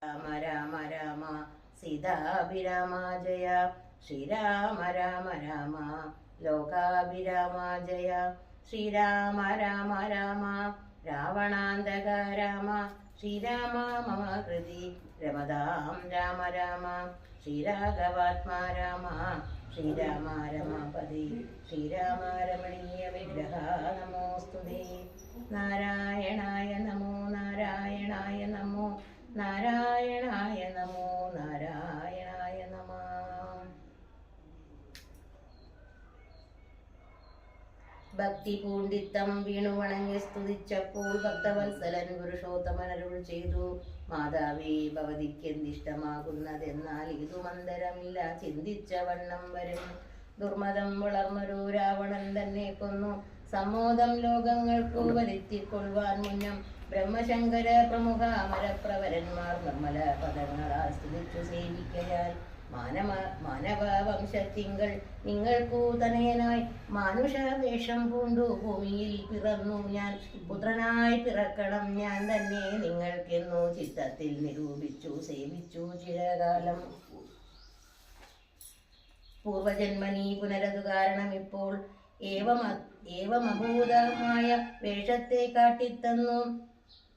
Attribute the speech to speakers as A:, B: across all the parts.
A: രാമ രാമ രാമ സീതാഭിരാമ ജയ ശ്രീരാമ രാമ രാമ ലോകാഭിരാമ ജയ ശ്രീരാമ രാമ രാമ രാവണാന്തക രാമ ശ്രീരാമ മമ ഹൃദി രമതാം രാമ രാമ ശ്രീരാഘവാത്മാ രാമ ശ്രീരാമ രമാപതി ശ്രീരാമ രമണീയ വിഗ്രഹ നമോസ്തുതേ. നാരായണായ നമോ നാരായണായ നമോ നാരായണായ നമോ നാരായണായ നമഃ. ഭക്തി പൂണ്ടിത്തം വീണു വണങ്ങി സ്തുതിച്ചപ്പോൾ ഭക്തവത്സലൻ പുരുഷോത്തമനരുൾ ചെയ്തു, മാതാവേ ഭവതിക്കെന്തിഷ്ടമാകുന്നതെന്നാൽ ഇതു മന്ദരമില്ല, ചിന്തിച്ച വണ്ണം വരും. ദുർമതം വളർന്നൊരു രാവണൻ തന്നെ കൊന്നു, സമ്മോദം ലോകങ്ങൾക്കു വരുത്തിക്കൊള്ളുവാൻ മുന്നം ബ്രഹ്മശങ്കര പ്രമുഖ അമരപ്രവരന്മാർ നിർമ്മല പദങ്ങളാൽ സ്തുതിച്ചു സേവിക്കയാൽ മാനവ വംശത്തിങ്കൾ നിങ്ങൾക്കു തനയനായി മാനുഷ വേഷം പൂണ്ടു ഭൂമിയിൽ പിറന്നു ഞാൻ. പുത്രനായി പിറക്കണം ഞാൻ തന്നെ നിങ്ങൾക്കെന്നു ചിത്തത്തിൽ നിരൂപിച്ചു സേവിച്ചു ചിരകാലം. പൂർവജന്മനീ പുനരതു കാരണം ഇപ്പോൾ ഏവമഭൂതമായ വേഷത്തെ കാട്ടിത്തന്നു.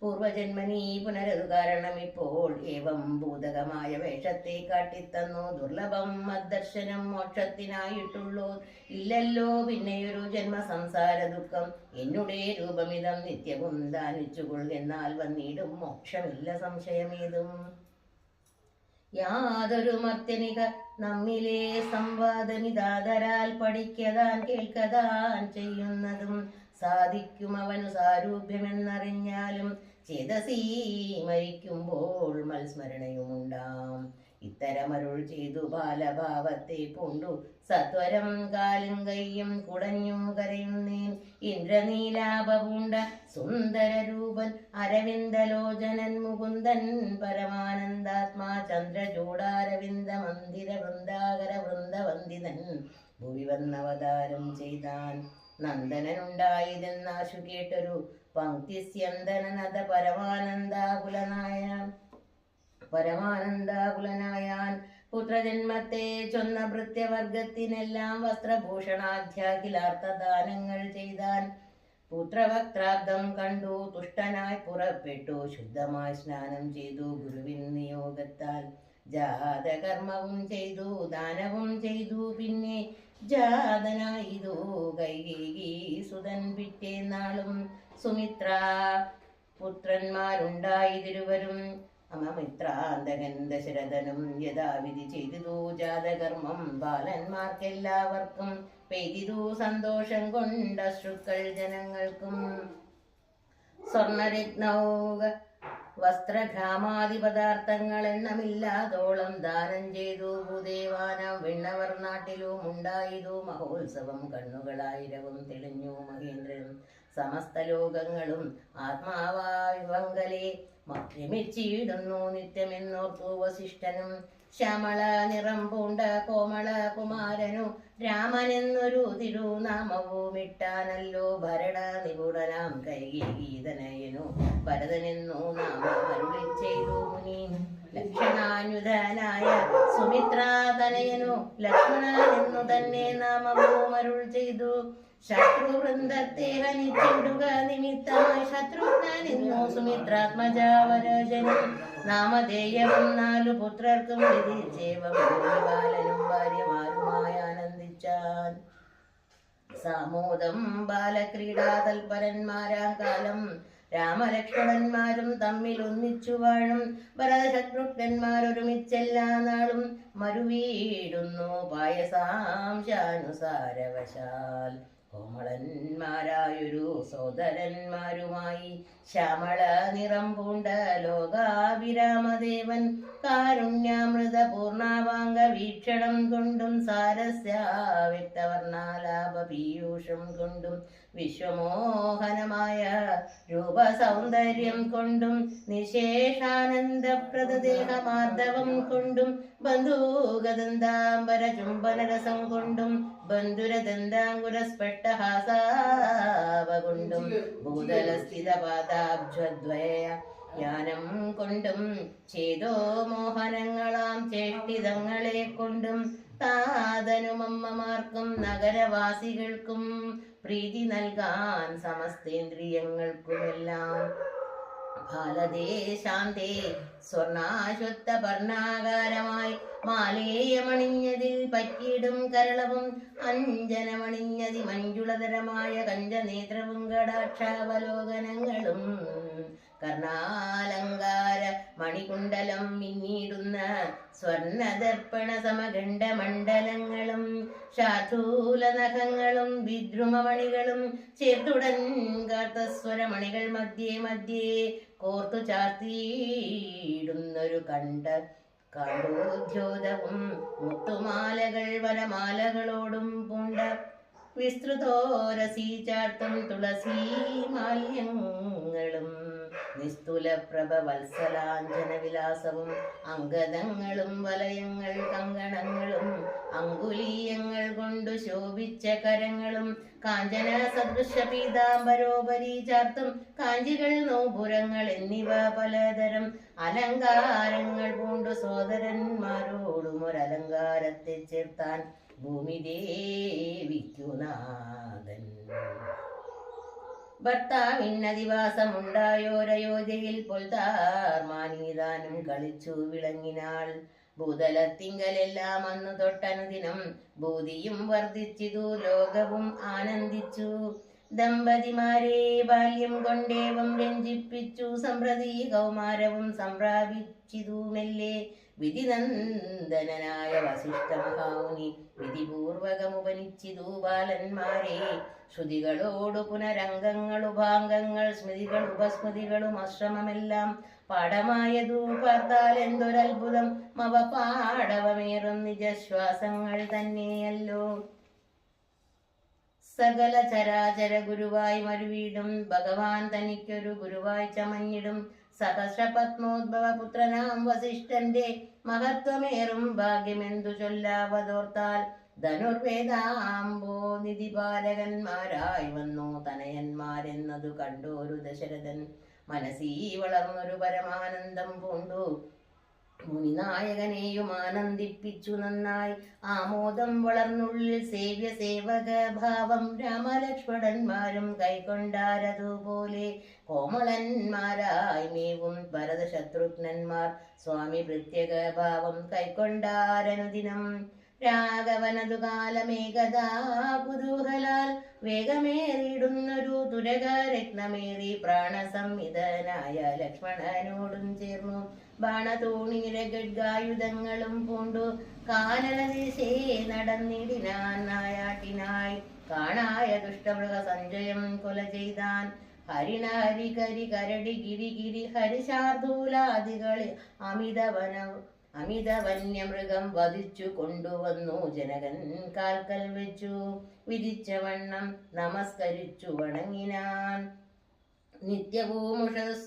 A: പൂർവജന്മനീ പുനരതു കാരണം ഇപ്പോൾ ഏവം ഭൂതകമായ വേഷത്തെ കാട്ടിത്തന്നു. ദുർലഭം മദ്ദർശനം മോക്ഷത്തിനായിട്ടുള്ളൂ, ഇല്ലല്ലോ പിന്നെയൊരു ജന്മ സംസാര ദുഃഖം. എന്നുടേ രൂപമിതം നിത്യവും ദാനിച്ചുകൊള്ളുന്നാൽ വന്നിടും മോക്ഷമില്ല സംശയമേതും. യാതൊരു മർത്യനിക നമ്മിലെ സംവാദമിതാതരാൽ പഠിക്കതാൻ കേൾക്കതാൻ ചെയ്യുന്നതും സാധിക്കും അവനു സാരൂപ്യമെന്നറിഞ്ഞാലും ചേതസീ മരിക്കുമ്പോൾ മത്സ്മരണയുമുണ്ടാം. ഇത്തരമരുൾ ചെയ്തു ബാലഭാവത്തെ പൂണ്ടു സത്വരം കാലും കയ്യും കുടഞ്ഞു കരയുന്നേൻ. ഇന്ദ്രനീലാഭ പൂണ്ട സുന്ദര രൂപൻ അരവിന്ദലോചനൻ മുകുന്ദൻ പരമാനന്ദാത്മാ ചന്ദ്രചൂടാരവിന്ദ മന്ദിര വൃന്ദാകര വൃന്ദവന്ദിതൻ ഭുവി വന്നവതാരം ചെയ്താൻ. നന്ദനുണ്ടായതെന്നാശു കേട്ടൊരു പങ്ക്തിസ്യന്തനനത പരമാനന്ദാകുലനായാൻ. പുത്രജന്മത്തെ ചൊന്ന ഭൃത്യവർഗത്തിനെല്ലാം വസ്ത്രഭൂഷണാധ്യാഖിലാർത്ഥദാനങ്ങൾ ചെയ്താൻ. പുത്രവക്ത്രാബ്ദം കണ്ടു തുഷ്ടനായി പുറപ്പെട്ടു, ശുദ്ധമായി സ്നാനം ചെയ്തു ഗുരുവിൻ നിയോഗത്താൽ. ജാതകർമ്മവും ചെയ്തു ദാനവും ചെയ്തു, പിന്നെ ജാതനായിതു കൈകേയി സുതൻ. പിറ്റേന്നാളും സുമിത്ര പുത്രന്മാരുണ്ടായിരുവരും. അമമിത്രാന്തകൻ ദശരഥനും യഥാവിധി ചെയ്തിതു ജാതകർമ്മം. ബാലന്മാർക്കെല്ലാവർക്കും പെയ്തിതു സന്തോഷം കൊണ്ട് അശ്രുക്കൾ ജനങ്ങൾക്കും. സ്വർണരത്നൗക വസ്ത്രഗ്രാമാദി പദാർത്ഥങ്ങൾ എണ്ണമില്ലാതോളം ദാനം ചെയ്തു ഭൂദേവാനം. വിണ്ണവർ നാട്ടിലും ഉണ്ടായതു മഹോത്സവം, കണ്ണുകളായിരവും തെളിഞ്ഞു മഹേന്ദ്രനും. സമസ്ത ലോകങ്ങളും ആത്മാവായുവങ്കലെ രമിച്ചിടുന്നു നിത്യമെന്നോർത്തു വസിഷ്ഠനും. ശ്യാമള നിറം പൂണ്ട കോമള കുമാരനു രാമനെന്നൊരു തിരുനാമവുമിട്ടാനല്ലോ ഭരണ നിപുണനാം കൈകേയീതനയനു ഭരതനെന്നു നാമമരുളി ചെയ്തു മുനി. ലക്ഷണാനുധനായ സുമിത്രാതനയനു ലക്ഷ്മണനെന്നു തന്നെ നാമവും അരുൾ ചെയ്തു. ശത്രുവൃന്ദത്തെ ഹനിച്ചിടുക നിമിത്തമായി ശത്രുഘ്നനെന്നു സുമിത്രാത്മജാവരജനും. നാമധേയവും 4 പുത്രർക്കും വിധിച്ചേവം ബാലനും ഭാര്യമാരുമായി ആനന്ദിച്ചാൻ. സാമോദം ബാലക്രീഡാ തൽപരന്മാരാം കാലം രാമലക്ഷ്മണന്മാരും തമ്മിൽ ഒന്നിച്ചു വാഴും. ഭരതശത്രുഘ്നന്മാരൊരുമിച്ചെല്ലാ നാളും മരുവീടുന്നു പായസാംശാനുസാരവശാൽ. കോമളന്മാരായൊരു സോദരന്മാരുമായി ശ്യാമള നിറം പൂണ്ട ലോകാഭിരാമദേവൻ കാരുണ്യാമൃത പൂർണാവാംഗ വീക്ഷണം കൊണ്ടും സാരസ്യാവ്യക്തവർണാലാപ പീയൂഷം കൊണ്ടും വിശ്വമോഹനമായ രൂപസൗന്ദര്യം കൊണ്ടും നിശേഷാനന്ദപ്രദദേഹമാർദ്ദവം കൊണ്ടും ബന്ധൂകദന്താംബര ചുംബനരസം കൊണ്ടും ബന്ധുരദന്താങ്കുരസ്പഷ്ടഹാസാവ കൊണ്ടും ഭൂതലസ്ഥിതപാദാബ്ജദ്വയ ജ്ഞാനം കൊണ്ടും ചേതോ മോഹനങ്ങളാം ചേഷ്ടിതങ്ങളെ കൊണ്ടും താതനുമമ്മമാർക്കും നഗരവാസികൾക്കും പ്രീതി നൽകാൻ സമസ്തേന്ദ്രിയങ്ങൾക്കുമെല്ലാം ഫലദേശാന്തേ സ്വർണാശ്വത്ത വർണ്ണാകാരമായി മാലേയമണിഞ്ഞതിൽ പറ്റിയിടും കരളവും അഞ്ജനമണിഞ്ഞതി മഞ്ജുളതരമായ കഞ്ചനേത്രവും കടാക്ഷാവലോകനങ്ങളും കർണാലങ്കാര മണികുണ്ടലം മിന്നിടുന്ന സ്വർണദർപ്പണ സമഗണ്ഡമണ്ഡലങ്ങളും ശാർദൂല നഖങ്ങളും വിദ്രുമമണികളും ചേർത്തുടൻ കാർത്തസ്വരമണികൾ മധ്യേ മധ്യേ കോർത്തു ചാർത്തിയിടുന്നൊരു കണ്ടോദ്യോതവും മുത്തുമാലകൾ വനമാലകളോടും പൂണ്ട വിസ്തൃതോരസീ ചാർത്തും തുളസീ മാല്യങ്ങളും നിസ്തുല പ്രഭ വത്സലാഞ്ജന വിലാസവും അംഗദങ്ങളും വലയങ്ങൾ കങ്കണങ്ങളും അങ്കുലീയങ്ങൾ കൊണ്ടു ശോഭിച്ച കരങ്ങളും കാഞ്ചന സദൃശ പീതാംബരോപരി ചാർത്തും കാഞ്ചികൾ നോപുരങ്ങൾ എന്നിവ പലതരം അലങ്കാരങ്ങൾ പൂണ്ടു സോദരന്മാരോടും ഒരലങ്കാരത്തെ ചേർത്താൻ ഭൂമിദേവിക്കുനാഥൻ ഭർത്താവിന്നധിവാസമുണ്ടായോരയോധ്യയിൽ പൊൽത്താർമാനീതാനും കളിച്ചു വിളങ്ങിനാൾ ഭൂതലത്തിങ്കലെല്ലാം അന്നു തൊട്ടനുദിനം ഭൂതിയും വർദ്ധിച്ചിതു ലോകവും ആനന്ദിച്ചു ദമ്പതിമാരെ ബാല്യം കൊണ്ടേവം രഞ്ജിപ്പിച്ചു സമ്പ്രതി കൗമാരവും സംപ്രാപിച്ചിതു മെല്ലെ വിധിനന്ദനായ വസിഷ്ഠ മഹാമുനി വിധിപൂർവകമുപനിച്ചിതു ബാലന്മാരെ ശ്രുതികളോടു പുനരംഗങ്ങളുഭാംഗങ്ങൾ സ്മൃതികൾ ഉപസ്മൃതികളും അശ്രമമെല്ലാം പാഠമായതു പാർത്താൽ എന്തൊരത്ഭുതം മവ പാടവമേറും നിജശ്വാസങ്ങൾ തന്നെയല്ലോ. സകല ചരാചര ഗുരുവായി മരുവീടും ഭഗവാൻ തനിക്കൊരു ഗുരുവായി ചമഞ്ഞിടും സഹസ്രപത്മോദ്ഭവ പുത്രനാം വസിഷ്ഠന്റെ മഹത്വമേറും ഭാഗ്യമെന്തു ചൊല്ലാവതോർത്താൽ ധനുർവേദാംബോ നിധിപാലകന്മാരായി വന്നു തനയന്മാരെന്നതു കണ്ടോരു ദശരഥൻ മനസ്സീ വളർന്നൊരു പരമാനന്ദം പൂണ്ടു മുനിനായകനെയും ആനന്ദിപ്പിച്ചു നന്നായി ആമോദം വളർന്നുള്ളിൽ സേവ്യ സേവക ഭാവം രാമലക്ഷ്മണന്മാരും കൈക്കൊണ്ടാരതുപോലെ കോമളന്മാരായി മേവും ഭരത ശത്രുഘ്നന്മാർ സ്വാമി പ്രത്യേക ഭാവം കൈക്കൊണ്ടാരനുദിനം രാഘവനതു കാലമേകദാ കുതൂഹലാൽ വേഗമേറിയിടുന്നൊരു തുരകരത്നമേറി പ്രാണസംഹിതനായ ലക്ഷ്മണനോടും ചേർന്നു ബാണതൂണിരഗഡ്ഗായുധങ്ങളും പൂണ്ടു കാനനദിശേ നടന്നിടിനാൻ നായാട്ടിനായി കാണായ ദുഷ്ടമൃഗ സഞ്ജയം കൊല ചെയ്താൻ ഹരിണ ഹരി കരി കരടി ഗിരി ഗിരി ഹരിശാർദൂലാദികളെ അമിതവന്യമൃഗം വധിച്ചു കൊണ്ടുവന്നു ജനകൻ കാൽക്കൽ വെച്ചു വിധിച്ച വണ്ണം നമസ്കരിച്ചു വണങ്ങിനാൻ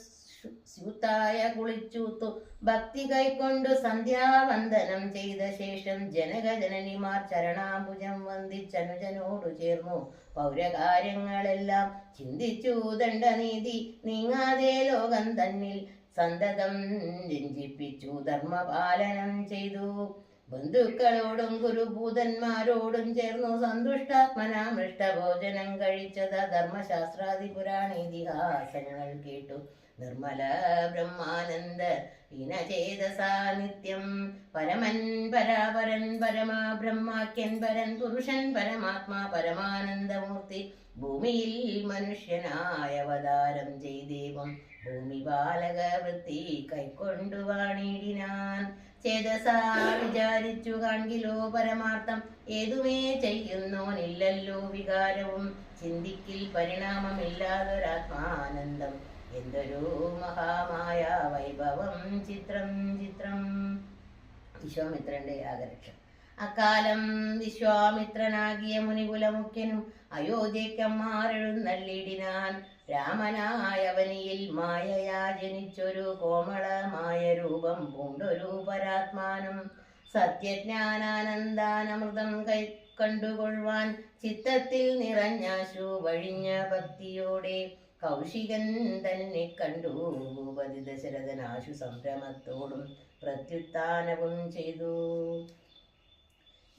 A: നിത്യഭൂമുഷൂത്തായ കുളിച്ചൂത്തു ഭക്തി കൈക്കൊണ്ടു സന്ധ്യാവന്ദനം ചെയ്ത ശേഷം ജനകജനനിമാർ ചരണാംബുജം വന്ദിച്ചനുജനോടു ചേർന്നു പൗരകാര്യങ്ങളെല്ലാം ചിന്തിച്ചു ദണ്ഡനീതി നീങ്ങാതെ ലോകം തന്നിൽ സന്തതം രഞ്ജിപ്പിച്ചു ധർമ്മപാലനം ചെയ്തു ബന്ധുക്കളോടും ഗുരുഭൂതന്മാരോടും ചേർന്നു സന്തുഷ്ടാത്മനാമൃഷ്ടഭോജനം കഴിച്ചത് ധർമ്മശാസ്ത്രാദി പുരാണേതിഹാസങ്ങൾ കേട്ടു നിർമ്മല ബ്രഹ്മാനന്ദ ഇനചേതസാ നിത്യം പരമൻ പരാപരൻ പരമാ ബ്രഹ്മാക്യൻ പരൻ പുരുഷൻ പരമാത്മാ പരമാനന്ദമൂർത്തി ഭൂമിയിൽ മനുഷ്യനായ അവതാരം ചെയ്ദേവം ഭൂമിപാലക വൃത്തി കൈക്കൊണ്ടു വാണിടിനാൻ ചേതസാ വിചാരിച്ചു കാൺകിലോ പരമാർത്ഥം ഏതുമേ ചെയ്യുന്നോനില്ലല്ലോ വികാരവും ചിന്തിക്കിൽ പരിണാമമില്ലാതൊരാത്മാനന്ദം എന്തൊരു മഹാമായ വൈഭവം ചിത്രം ചിത്രം. വിശ്വാമിത്രന്റെ ആകർഷം. അക്കാലം വിശ്വാമിത്രനാകിയ മുനികുലമുഖ്യനും അയോധ്യക്കമ്മാരെഴുന്നള്ളിടിനാൻ രാമനായവനിയിൽ മായയാ ജനിച്ചൊരു കോമളമായ രൂപം പൂണ്ടൊരു പരാത്മാനം സത്യജ്ഞാനാനന്ദാനമൃതം കണ്ടുകൊള്ളുവാൻ ചിത്തത്തിൽ നിറഞ്ഞാശു വഴിഞ്ഞ ഭക്തിയോടെ കൗശികൻ തന്നെ കണ്ടു. ഭൂപതി ദശരഥനാശു സംഭ്രമത്തോടും പ്രത്യുത്ഥാനവും ചെയ്തു.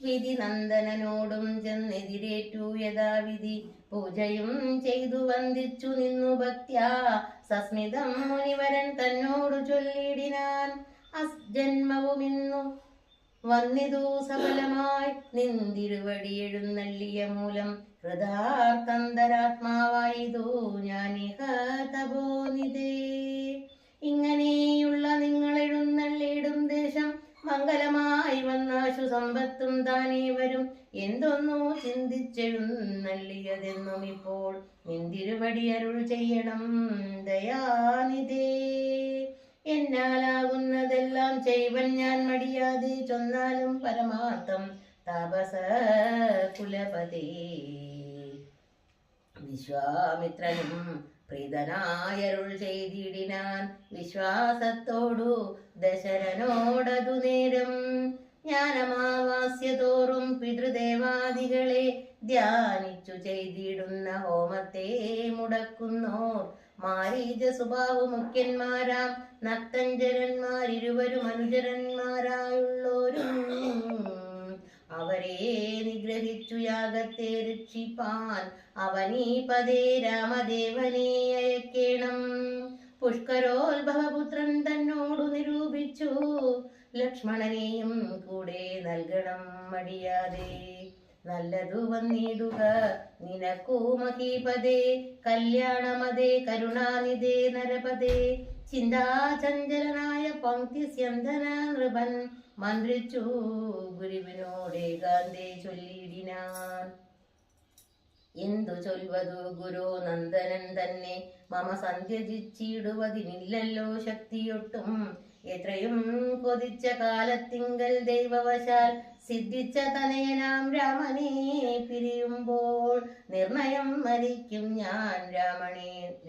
A: വിധി നന്ദനോടും ചെന്നെതിരേറ്റു യഥാവിധി. പൂജയും ചെയ്തു വന്ദിച്ചു നിന്നു ഭക്ത്യാ. സസ്മിതം മുനിവരൻ തന്നോടു ചൊല്ലിടിനാൻ. അസ്ജന്മവുമിന്നു വന്നിതു സഫലമായി. നിന്തിരുവടി എഴുന്നള്ളിയ മൂലം ഹൃദാർത്ഥന്തരാത്മാവായിതു ഞാനിഹ തപോനിധേ. ഇങ്ങനെയുള്ള നിങ്ങൾ എഴുന്നള്ളിയിടും ദേശം മംഗലമായി വന്നാശു സമ്പത്തും താനേ വരും. എന്തൊന്നു ചിന്തിച്ചെഴുന്നള്ളിയതെന്നും ഇപ്പോൾ നിന്തിരുവടി അരുൾ ചെയ്യണം ദയാനിധേ. എന്നാലാകുന്നതെല്ലാം ചെയ്വൻ ഞാൻ മടിയാതെ ചൊന്നാലും പരമാർത്ഥം താപസ കുലപതേ. വിശ്വാമിത്രനും പ്രീതനായരുൾ ചെയ്തിടിനാൻ വിശ്വാസത്തോടു ദശരനോടതു നേരം. ജ്ഞാനമാവാസ്യതോറും പിതൃദേവാദികളെ ധ്യാനിച്ചു ചെയ്തിടുന്ന ഹോമത്തെ മുടക്കുന്നോർ മാരീച സ്വഭാവ മുഖ്യന്മാരാം നക്തഞ്ചരന്മാരിരുവരും അനുചരന്മാരായുള്ളോരും. അവരെ നിഗ്രഹിച്ചു യാഗത്തെ രക്ഷിപ്പാൻ അവനീപദേ രാമദേവനെ അയക്കേണം. പുഷ്കരോത്ഭവപുത്രൻ തന്നോടു നിരൂപിച്ചു ലക്ഷ്മണനെയും കൂടെ നൽകണം മടിയാതെ. നല്ലതു വന്നിടുക നിനക്കു മഹീപദേ. കല്യാണമതേ കരുണാനിധേ നരപദേ. ചിന്താചഞ്ചലനായ പങ്ക്തിസ്യന്ധന നൃപൻ മന്ത്രിച്ചു ഗുരുവിനോടേകാന്തേ ചൊല്ലിടിനാൻ. എന്തു ചൊൽവതു ഗുരു നന്ദനൻ തന്നെ. മമ സന്ധ്യജിച്ചിടുവതിനില്ലല്ലോ ശക്തിയൊട്ടും. എത്രയും കൊതിച്ച കാലത്തിങ്കൽ ദൈവവശാൽ സിദ്ധിച്ച തനയനാം രാമനെ പിരിയുമ്പോൾ നിർണയം മരിക്കും ഞാൻ.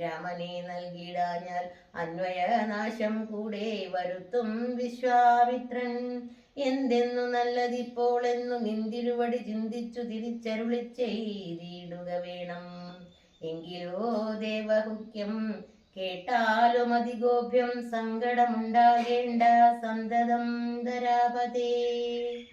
A: രാമനെ നൽകിടാഞ്ഞാൽ അന്വയനാശം കൂടെ വരുത്തും വിശ്വാമിത്രൻ. എന്തെന്നു നല്ലതിപ്പോൾ എന്നു നിന്തിരുവടി ചിന്തിച്ചു തിരിച്ചരുളി ചെയ്തിടുക വേണം. എങ്കിലോ ദേവഹുക്യം കേട്ടാലും അതിഗോഭ്യം സങ്കടമുണ്ടാകേണ്ട സന്തതം ധരാപതേ.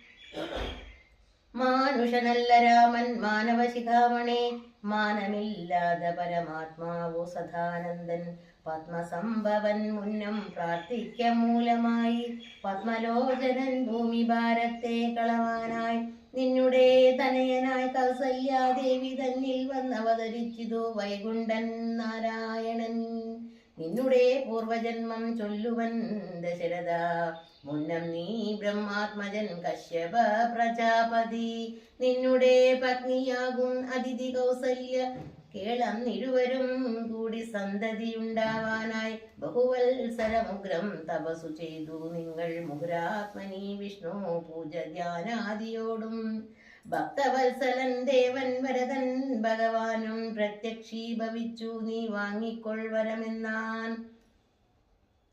A: മാനുഷനല്ല രാമൻ മാനവശിഖാമണേ. മാനമില്ലാத പരമാത്മാവു സദാനന്ദൻ പത്മസംഭവൻ മുന്നം പ്രാർത്ഥിക്ക മൂലമായി. പത്മലോചനൻ ഭൂമി ഭാരത്തെ കളവാനായി നിന്നുടെ തനയനായി കൗസല്യാദേവി തന്നിൽ വന്നവതരിച്ചിതു വൈകുണ്ഠൻ നാരായണൻ. നിന്നുടെ പൂർവജന്മം ചൊല്ലുവൻ ദശരഥ. മുന്നം നീ ബ്രഹ്മാത്മജൻ കശ്യപ പ്രജാപതി. നിന്നുടെ പത്നിയാകും അതിഥി കൗസല്യ കേളന്നിരുവരും കൂടി സന്തതിയുണ്ടാവാനായി ബഹുവത്സരമുഗ്രം തപസ്സു ചെയ്തു നിങ്ങൾ. മുഗ്രാത്മനി വിഷ്ണു പൂജ ധ്യാനാദിയോടും. ഭക്തവത്സലൻ ദേവൻ വരദൻ ഭഗവാനും പ്രത്യക്ഷീഭവിച്ചു നീ വാങ്ങിക്കൊൾവരമെന്നാൻ.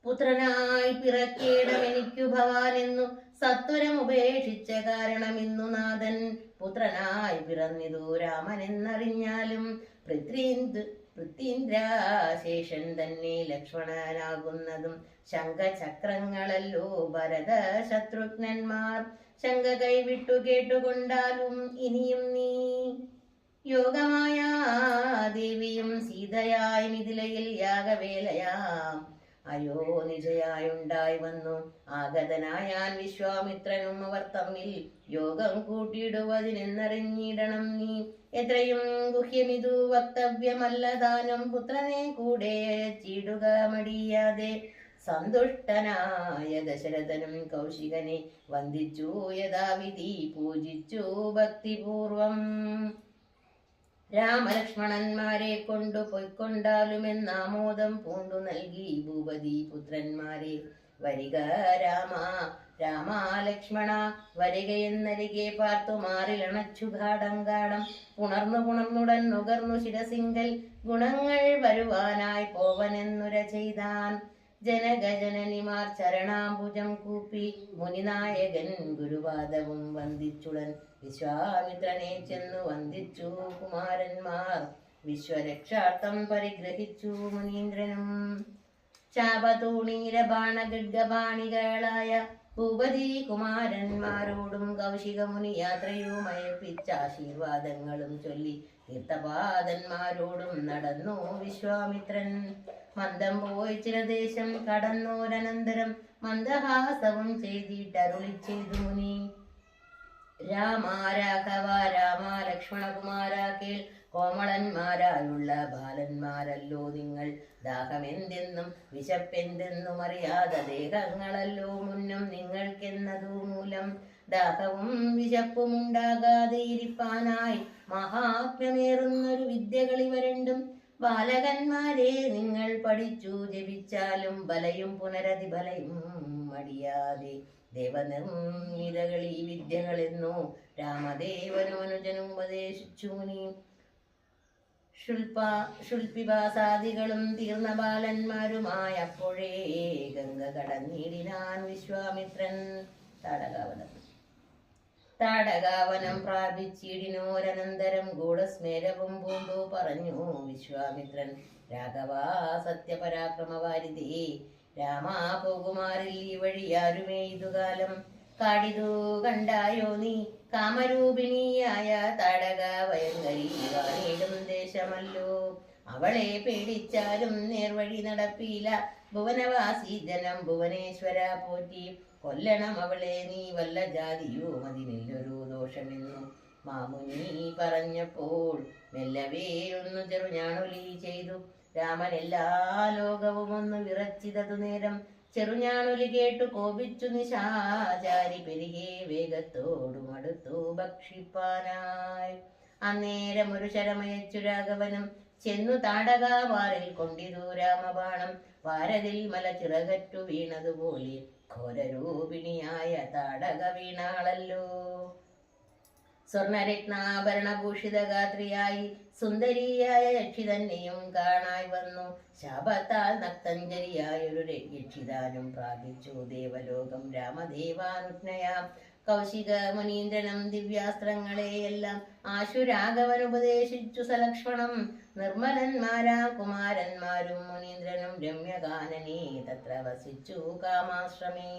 A: പുത്രനായി പിറക്കേടമെനിക്കു ഭവാനെന്നു സത്വരം ഉപേക്ഷിച്ച കാരണമിന്നു നാഥൻ. പുത്രനായി പിറന്നിതു രാമനെന്നറിഞ്ഞാലും പൃഥ്വീന്ദ്രാശേഷൻ തന്നെ ലക്ഷ്മണനാകുന്നതും. ശംഖചക്രങ്ങളല്ലോ ഭരത ശത്രുഘ്നന്മാർ. ശങ്ക കൈവിട്ടു കേട്ടുകൊണ്ടാലും ഇനിയും നീ. യോഗമായ ദേവിയും സീതയായി മിഥിലയിൽ യാഗവേലയാം അയോ നിജയായുണ്ടായി വന്നു. ആഗതനായാൻ വിശ്വാമിത്രനും അവർ തമ്മിൽ യോഗം കൂട്ടിയിടുവതിനെന്നറിഞ്ഞിടണം നീ. എത്രയും ഗുഹ്യമിതു വക്തവ്യമല്ല ദാനം. പുത്രനെ കൂടെ അയച്ചിടുക മടിയാതെ. സന്തുഷ്ടനായ ദശരഥനും കൗശികനെ വന്ദിച്ചു യഥാവിധി പൂജിച്ചു ഭക്തിപൂർവം. രാമലക്ഷ്മണന്മാരെ കൊണ്ടു പൊയ്ക്കൊണ്ടാലുമെന്നാമോദം പൂണ്ടു നൽകി ഭൂപതി പുത്രന്മാരെ. വരിക രാമ രാമ ലക്ഷ്മണ വരികയെന്നരികെ പാർത്തു മാറിലണച്ചു ഗാഠം. പുണർന്നുടൻ നുകർന്നു ശിരസിങ്കൽ ഗുണങ്ങൾ വരുവാനായി പോവനെന്നുര ചെയ്താൻ. ജനകജനനിമാർ ചരണാംബുജം കൂപ്പി മുനിനായകൻ ഗുരുപാദവും വന്ദിച്ചുടൻ. വിശ്വാമിത്രനെ ചെന്നു വന്ദിച്ചു കുമാരന്മാർ. വിശ്വരക്ഷാർത്ഥം പരിഗ്രഹിച്ചു മുനീന്ദ്രനും. ശാപതൂണീരബാണഗഡ്ഗപാണികളായ ഭൂപതി കുമാരന്മാരോടും കൗശിക മുനി യാത്രയുമയപ്പിച്ച ആശീർവാദങ്ങളും ചൊല്ലി തീർത്ഥപാദന്മാരോടും നടന്നു വിശ്വാമിത്രൻ. മന്ദം പോയി ചില ദേശം കടന്നോരനന്തരം മന്ദഹാസവും ചെയ്തിട്ടരുളി ചെയ്തു മുനി. രാമ രാഘവ രാമ ലക്ഷ്മണകുമാര കേൾ, കോമളന്മാരായുള്ള ബാലന്മാരല്ലോ നിങ്ങൾ. ദാഹമെന്തെന്നും വിശപ്പെന്തെന്നും അറിയാത ദേഹങ്ങളല്ലോ മുന്നും നിങ്ങൾക്കെന്നതു മൂലം. ദാഹവും വിശപ്പും ഉണ്ടാകാതെ ഇരിപ്പാനായി മഹാത്മ്യമേറുന്നൊരു വിദ്യകളിവ രണ്ടും. ബാലകന്മാരെ നിങ്ങൾ പഠിച്ചു ജപിച്ചാലും ബലയും പുനരതിബലയും മടിയാതെ. ദേവനിർമ്മിതകളീ വിദ്യകളെന്നോ രാമദേവനും അനുജനും ഉപദേശിച്ചു മുനി. ശുൽപിപാസാദികളും തീർന്ന ബാലന്മാരുമായ അപ്പോഴേ ഗംഗ കടന്നിടിനാൻ വിശ്വാമിത്രൻ. താടകാവനം പ്രാപിച്ചിടിനോരനന്തരം ഗൂഢസ്മേരവും പൂണ്ടു പറഞ്ഞു വിശ്വാമിത്രൻ. രാഘവ സത്യപരാക്രമവാരിധി രാമാ പോകുമാറിൽ ഈ വഴിയാരുമേ ഇതുകാലം. കാടിതു കണ്ടായോ നീ കാമരൂപിണിയായ താടക വയങ്കരി വാണിടും ദേശമല്ലോ. അവളെ പേടിച്ചാലും നേർവഴി നടപ്പില്ല. ഭുവനവാസി ജനം ഭുവനേശ്വര പോറ്റി. കൊല്ലണം അവളെ നീ വല്ല ജാതിയോ അതിനില്ലൊരു ദോഷമെന്നു മാമുനി പറഞ്ഞപ്പോൾ മെല്ലവേ ഒന്ന് ചെറുഞാണൊലി ചെയ്തു. രാമൻ എല്ലാ ലോകവും ഒന്ന് വിറച്ചിതതു നേരം. ചെറുഞാണൊലി കേട്ടു കോപിച്ചു നിശാചാരി പെരുകെ വേഗത്തോടും അടുത്തു ഭക്ഷിപ്പാനായി. അന്നേരം ഒരു ശരമയച്ചു രാഘവനും ചെന്നു താടകാവാറിൽ കൊണ്ടിതു രാമബാണം. വാരതിൽ മല ചിറകറ്റു വീണതുപോലെ ഘോരരൂപിണിയായ താടക വീണാളല്ലോ. സ്വർണരത്നാഭരണഭൂഷിതഗാത്രിയായി സുന്ദരിയായ യക്ഷി തന്നെയും കാണായി വന്നു. ശാപത്താൽ നക്തഞ്ജരിയായൊരു യക്ഷിതാനും പ്രാപിച്ചു ദേവലോകം രാമദേവാനുജ്ഞയാം. കൗശിക മുനീന്ദ്രനും ദിവ്യാസ്ത്രങ്ങളെയെല്ലാം ആശുരാഘവൻ ഉപദേശിച്ചു സലക്ഷ്മണം. നിർമ്മലന്മാരാം കുമാരന്മാരും മുനീന്ദ്രനും രമ്യകാനനെ തത്ര വസിച്ചു കാമാശ്രമേ.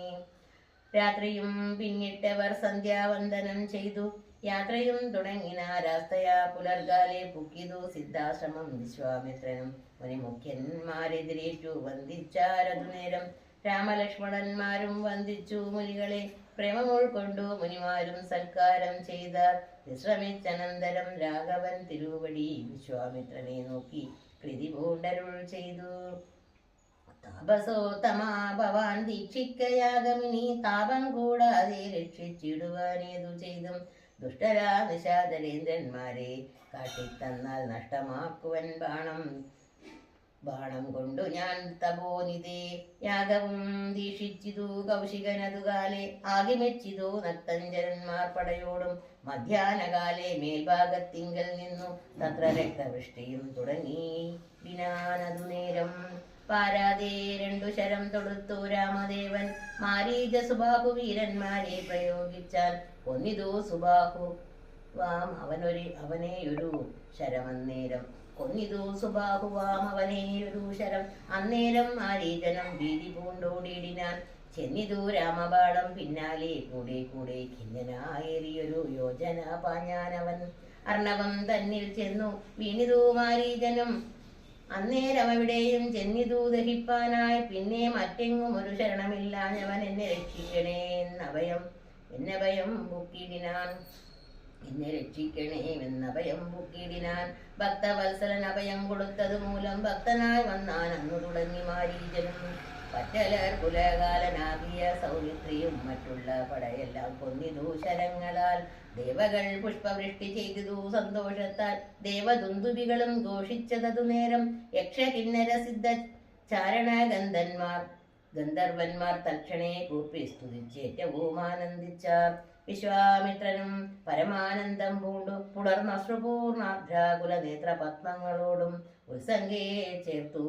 A: രാത്രിയും പിന്നിട്ടവർ സന്ധ്യാവന്ദനം ചെയ്തു. യാത്രയും തുടങ്ങിനാരാസ്തയാ പുലർകാലെ പുക്കിതു സിദ്ധാശ്രമം. വിശ്വാമിത്രനും മുനിമുഖ്യന്മാരെതിരേറ്റു വന്ദിച്ചാരതു നേരം. രാമലക്ഷ്മണന്മാരും വന്ദിച്ചു മുനികളെ. പ്രേമം ഉൾക്കൊണ്ടു മുനിമാരും സൽക്കാരം ചെയ്താർ. വിശ്രമിച്ചനന്തരം രാഘവൻ തിരുവടി വിശ്വാമിത്രനെ നോക്കി കൃതി പൂണ്ടരുൾ ചെയ്തു. താപസോത്തമാ ഭവാൻ ദീക്ഷിക്കയാഗമിനി താപം കൂടാതെ രക്ഷിച്ചിടുവാനേതു ചെയ്തും. ദുഷ്ടരാ നിശാചരേന്ദ്രന്മാരെ കാട്ടിത്തന്നാൽ നഷ്ടമാക്കുവൻ ബാണം കൊണ്ടു ഞാൻ തപോനിതേ. യാഗവും ദീക്ഷിച്ചിതു കൗശികനതുകാലെ ആകിമെച്ചിതു നക്തഞ്ചരന്മാർ പടയോടും. മധ്യാഹ്നകാലെ മേൽഭാഗത്തിങ്കൽ നിന്നു തത്ര രക്തവൃഷ്ടിയും തുടങ്ങി വിനാനതു നേരം. പാരാതെ 2 ശരം തൊടുത്തു രാമദേവൻ. മാരീച സുബാഹു വീരന്മാരെ പ്രയോഗിച്ചാൽ കൊന്നിതു സുബാഹു വാം അവനെയൊരു ശരമന്നേരം. കൊന്നിതു സുബാഹുവാം അവനെയൊരു ശരം. അന്നേരം മാരീചനം ഭീതി പൂണ്ടോടിയിടിനാൻ. ചെന്നിതു രാമബാണം പിന്നാലെ കൂടെ കൂടെ ഖിന്നനായേറിയൊരു യോജന പാഞ്ഞാനവൻ. അർണവം തന്നിൽ ചെന്നു വീണിതു മാരീചനും. അന്നേരം അവിടെയും ചെന്നിതു ദഹിപ്പാനായി. പിന്നെ മറ്റെങ്ങും ഒരു ശരണമില്ലാഞ്ഞവൻ എന്നെ രക്ഷിക്കണേ എന്നഭയം ബുക്കിടിനാൻ. ഭക്തവത്സലൻ അഭയം കൊടുത്തത് മൂലം ഭക്തനായി വന്നാൻ അന്നു തുടങ്ങി മാരീചനും. പറ്റലർ കുലകാലനാകിയ സൗമിത്രിയും മറ്റുള്ള പടയെല്ലാം കൊന്നിതു ശരങ്ങളാൽ. ദേവകൾ പുഷ്പവൃഷ്ടി ചെയ്തിതു സന്തോഷത്താൽ. ദേവദുന്ദുബികളും ഘോഷിച്ചതതു നേരം. യക്ഷകിന്നര സിദ്ധ ചാരണ ഗന്ധർവന്മാർ തൽക്ഷണേ കൂപ്പി സ്തുതിച്ചേറ്റവും ആനന്ദിച്ചാർ. വിശ്വാമിത്രനും പരമാനന്ദം പൂണ്ടു പുണർന്നശ്രുപൂർണാഭ്രാകുല നേത്ര പത്മങ്ങളോടും ഉത്സംഗേ ചേർത്തു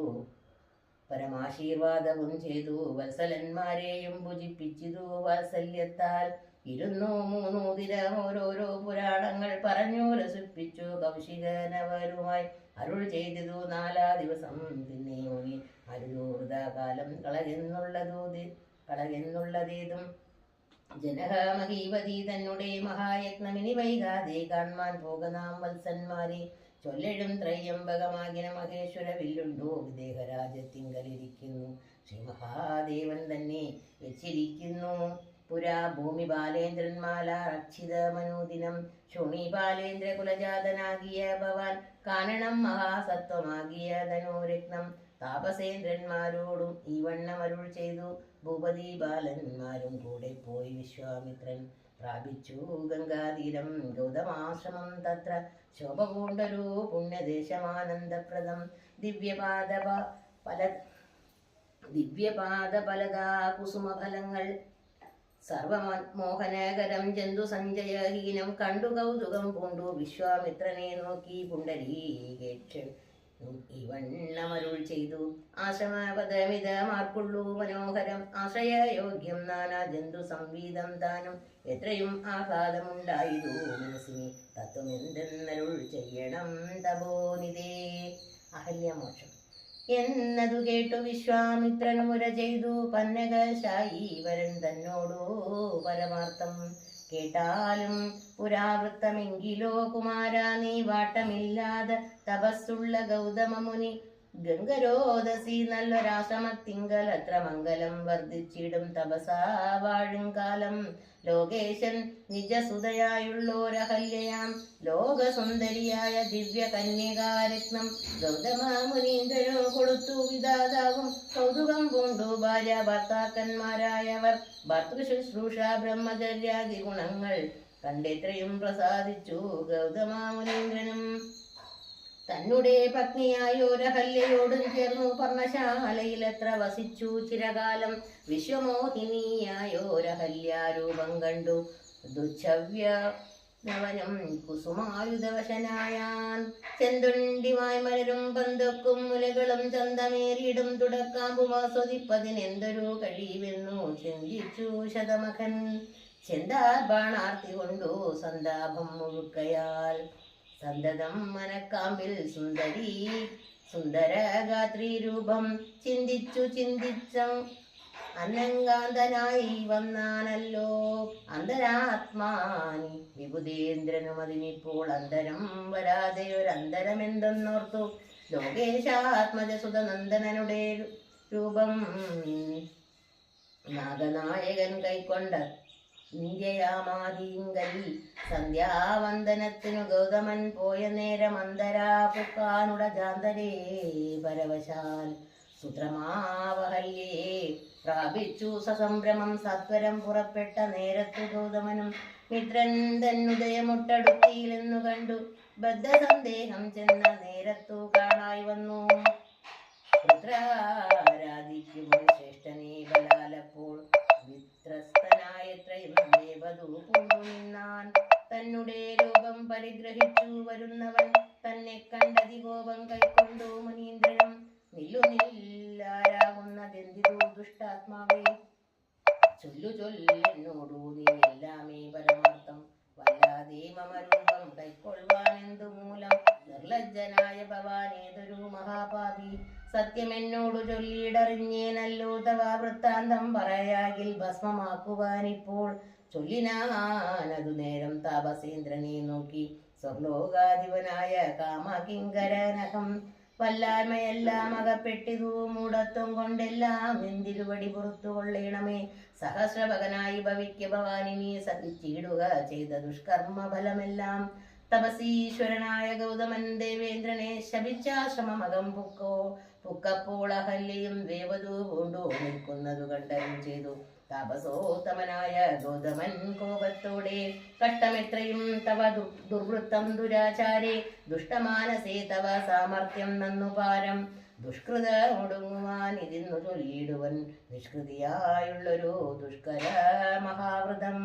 A: പരമാശീർവാദവും ചെയ്തു. വത്സലന്മാരെയും ഭുജിപ്പിച്ചിതു വാത്സല്യത്താൽ. 203 ദിനം ഓരോരോ പുരാണങ്ങൾ പറഞ്ഞു രസിപ്പിച്ചു കൗശികനവരുമായി. അരുൾ ചെയ്തതു 4 ദിവസം പിന്നെ മുനി മരുതൂർദാകാലം കളകെന്നുള്ളതേതും ജനഹമഹീവതി തന്നെ മഹായജ്ഞമിനി വൈകാതെ കാൺമാൻ പോകനാം വത്സന്മാരെ ചൊല്ലിടും ത്രയംബകമാകിന മഹേശ്വര വില്ലുണ്ടോ വിദേഹരാജ്യത്തിങ്കലിരിക്കുന്നു ശ്രീ മഹാദേവൻ തന്നെ വെച്ചിരിക്കുന്നു പുരാ ഭൂമി ബാലേന്ദ്രന്മാല രക്ഷിത മനോദിനം ശോണി ബാലേന്ദ്ര കുലജാതനാകിയ ഭവാൻ കാണണം മഹാസത്വമാകിയ ധനോരത്നം താപസേന്ദ്രന്മാരോടും ഈ വണ്ണം അരുൾ ചെയ്തു ഭൂപതി ബാലന്മാരും കൂടെ പോയി വിശ്വാമിത്രൻ പ്രാപിച്ചു ഗംഗാതീരം ഗൗതമാശ്രമം തത്ര ശോഭ പൂണ്ടൊരു പുണ്യദേശമാനന്ദപ്രദം ദിവ്യപാദഫലദാ കുസുമഫലങ്ങൾ സർവമോഹനകരം ജന്തു സഞ്ജയഹീനം കണ്ടു കൗതുകം പൂണ്ടു വിശ്വാമിത്രനെ നോക്കി പുണ്ടരീകേക്ഷൻ ഇവണ്ണമരുൾ ചെയ്തു ആശ്രമപദമിതമാർക്കുള്ളൂ മനോഹരം ആശ്രയയോഗ്യം നാനാ ജന്തു സംവീതം താനും എത്രയും ആഹ്ലാദമുണ്ടായതു മനസ്സിനെ തത്വമെന്തെന്നരുൾ ചെയ്യണം തപോനിതേ. അഹല്യമോക്ഷം എന്നതു കേട്ടു വിശ്വാമിത്രൻ മുര ചെയ്തു പന്നകശായി വരൻ തന്നോടു പരമാർത്ഥം കേട്ടാലും പുരാവൃത്തമെങ്കിലോ കുമാര നീ വാട്ടമില്ലാതെ തപസ്സുള്ള ഗൗതമ മുനി ഗംഗരോദസി നല്ലൊരാശ്രമത്തിങ്കൽ അത്ര മംഗലം വർദ്ധിച്ചിടും തപസാ വാഴും കാലം ലോകേശൻ നിജസുതയായുള്ളോരഹല്യയാം ലോകസുന്ദരിയായ ദിവ്യ കന്യകാരത്നം ഗൗതമ മുനീന്ദ്രനു കൊടുത്തു വിധാതാവും കൗതുകം പൂണ്ടു ഭാര്യ ഭർത്താക്കന്മാരായവർ ഭർതൃശുശ്രൂഷ ബ്രഹ്മചര്യാദി ഗുണങ്ങൾ കണ്ടെത്രയും പ്രസാദിച്ചു ഗൗതമ മുനീന്ദ്രനും തന്നെ പത്നിയായോരഹല്യയോടും ചേർന്നു പർണശാലയിൽ എത്ര വസിച്ചു ചിരകാലം വിശ്വമോഹിനിയായോരഹല്യാരൂപം കണ്ടു ദുച്ഛവ്യവനം കുസുമായുധവശനായാൻ ചെന്തുണ്ടിമായി മലരും പന്തൊക്കും മുലകളും ചന്തമേറിയിടും തുടക്കാമ്പുമാസ്വദിപ്പതിനെന്തൊരു കഴിവെന്നു ചിന്തിച്ചു ശതമഖൻ ചെന്താർബാണാർത്തി കൊണ്ടു സന്താപം മുഴുക്കയാൽ സന്തതം മനക്കാമ്പിൽ സുന്ദരഗാത്രി രൂപം ചിന്തിച്ച അനങ്കാന്തനായി വന്നാനല്ലോ അന്തരാത്മാനി വിബുധേന്ദ്രനും അതിനിപ്പോൾ അന്തരം വരാതെ ഒരന്തരമെന്തെന്നോർത്തു ലോകേശാത്മജസുതനന്ദനനുടെ രൂപം നാഗനായകൻ കൈക്കൊണ്ട ഇന്ത്യയാമാതിങ്കൽ സന്ധ്യാവന്ദനത്തിനു ഗൗതമൻ പോയ നേരം അന്തരാപുക്കാനുട ജാന്തരേ പരവശാൽ സുത്രമാവഹല്യേ പ്രാപിച്ചു സസംഭ്രമം സത്വരം പുറപ്പെട്ട നേരത്തു ഗൗതമനും മിത്രൻ തന്നുദയമൊട്ടടുത്തിയിലെന്നു കണ്ടു ബദ്ധസന്ദേഹം ചെന്ന നേരത്തു കാണായി വന്നു പുത്രാരാധിക്കുമ്പോൾ ശ്രേഷ്ഠനേ ബലാലപ്പോൾ വിത്രസ്തനായത്രയും ദേവദൂ കൊണ്ടു നിന്നാൻ തന്നെ രൂപം പരിഗ്രഹിച്ചു വരുന്നവൻ തന്നെ കണ്ടതികോപം കൈക്കൊണ്ടു മുനീന്ദ്രനും നില്ലാരാകുന്നതെന്തിതു ദുഷ്ടാത്മാവേ ചൊല്ലു നീ എല്ലാമേ പരമാർത്ഥം വല്ലാതെ മമരൂപം കൈക്കൊള്ളുവാനെന്തു മൂലം നിർലജ്ജനായ ഭവാനേതൊരു മഹാപാപി സത്യമെന്നോടു ചൊല്ലിയിടറിഞ്ഞേനല്ലോ തവ വൃത്താന്തം പറയാകിൽ ഭസ്മമാക്കുവാനിപ്പോൾ ചൊല്ലിനാനതു നേരം താപസേന്ദ്രനെ നോക്കി സ്വർലോകാധിപനായ കാമകിങ്കരനകം വല്ലായ്മയെല്ലാം അകപ്പെട്ടിതു മൂഢത്വം കൊണ്ടെല്ലാം എന്തിരുവടി പുറത്തു കൊള്ളേണമേ സഹസ്രഭകനായി ഭവിക്ക ഭവാനിനി സഹിച്ചിടുക ചെയ്ത ദുഷ്കർമ്മ ഫലമെല്ലാം തപസീശ്വരനായ ഗൗതമൻ ദേവേന്ദ്രനെ ശപിച്ചാശ്രമമകം പുക്കപ്പോൾ അഹല്യയും ദേവദൂ കൊണ്ടു നിൽക്കുന്നതു കണ്ടരും ചെയ്തു താപസോത്തമനായ ഗൗതമൻ കോപത്തോടെ കഷ്ടമെത്രയും തവ ദുർവൃത്തം ദുരാചാരേ ദുഷ്ടമാനസേ തവ സാമർത്ഥ്യം നന്നു പാരം ദുഷ്കൃത ഒടുങ്ങുവാൻ ഇതിന്നു ചൊല്ലിടുവൻ നിഷ്കൃതിയായുള്ളൊരു ദുഷ്കര മഹാവൃതം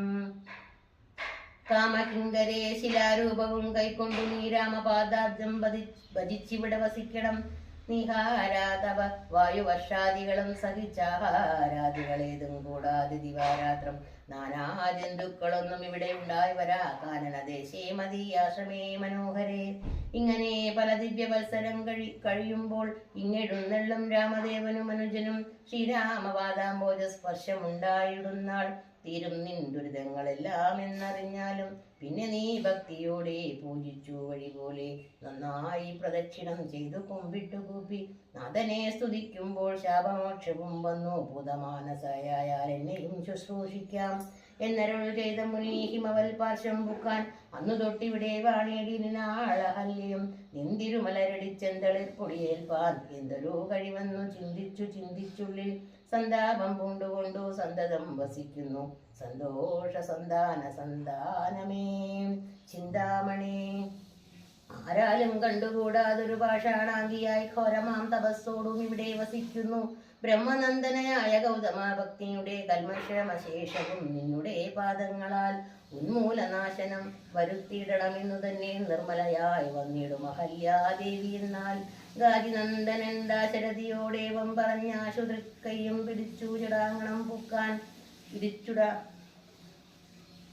A: കാമകിങ്കരേ ശിലാരൂപവും കൈക്കൊണ്ടു നീ രാമപാദാബ്ജം ഭജിച്ചിവിടെ വസിക്കണം നിഹാരാതവ വായുവർഷാദികളും സഹിച്ചാഹാരാദികളേതും കൂടാതെ ദിവാരാത്രം നാനാ ജന്തുക്കളൊന്നും ഇവിടെ ഉണ്ടായി വരാ കാനനദേശേ മതീയാശ്രമേ മനോഹരേ. ഇങ്ങനെ പല ദിവ്യവത്സരം കഴിയുമ്പോൾ ഇങ്ങെഴുന്നള്ളും രാമദേവനും അനുജനും ശ്രീരാമപാദാംബോജ സ്പർശമുണ്ടായിടുന്നാൾ. തീരും നിൻ ദുരിതങ്ങളെല്ലാം എന്നറിഞ്ഞാലും പിന്നെ നീ ഭക്തിയോടെ പൂജിച്ചു വഴി പോലെ നന്നായി പ്രദക്ഷിണം ചെയ്തു കുമ്പിട്ടു കൂപ്പി നാഥനെ സ്തുതിക്കുമ്പോൾ ശാപമോക്ഷവും വന്നു ഭൂതമാനസായാൽ എന്നെയും ശുശ്രൂഷിക്കാം എന്നരുൾ ചെയ്ത മുനി ഹിമവൽ പാർശ്വം ബുക്കാൻ. അന്നു തൊട്ടിവിടെ വാണിയടി നിനാളഹല്യം നിന്തിരുമലരടിച്ചെന്തളിപ്പൊടിയേൽപ്പാൻ എന്തൊരു കഴിവെന്നു ചിന്തിച്ചുള്ളിൽ സന്താപം പൂണ്ടുകൊണ്ടു സന്തതം വസിക്കുന്നു സന്തോഷ സന്താനമേ ചിന്താമണി. ആരാലും കണ്ടുകൂടാതൊരു പാഷാണാങ്കിയായി ഘോരമാം തപസ്സോടും ഇവിടെ വസിക്കുന്നു ബ്രഹ്മനന്ദനയായ ഗൗതമ ഭക്തിയുടെ കൽമഷമശേഷവും നിന്നുടെ പാദങ്ങളാൽ ഉന്മൂലനാശനം വരുത്തിയിടണമെന്നു തന്നെ നിർമ്മലയായി വന്നിടും അഹല്യാദേവി. എന്നാൽ ഗാജിനന്ദനൻ ദാശരഥിയോടേവം പറഞ്ഞാശുതൃക്കൈയും പിടിച്ചു ചുടാങ്ങണം പൂക്കാൻ